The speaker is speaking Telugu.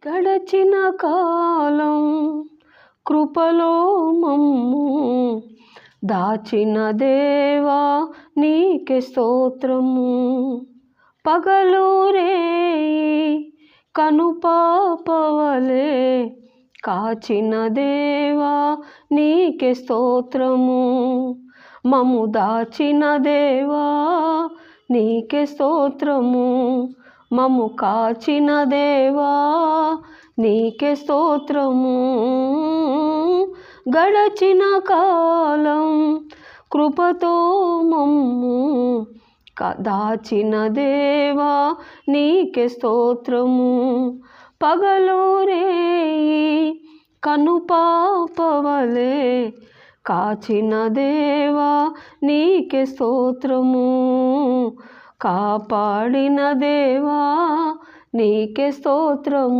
గడచిన కాలం కృపలో మమ్ము దాచిన దేవా నీకే స్తోత్రము. పగలు రేయి కనుపాపవలే కాచిన దేవా నీకే స్తోత్రము. మమ్ము దాచిన దేవా నీకే స్తోత్రము. మమ్ము కాచిన దేవా నీకే స్తోత్రము. గడచిన కాలం కృపతో మమ్ము దాచిన దేవా నీకే స్తోత్రము. పగలు రేయి కనుపాపవలే కాచిన దేవా నీకే స్తోత్రము. కాపాడిన దేవా నీకే స్తోత్రము.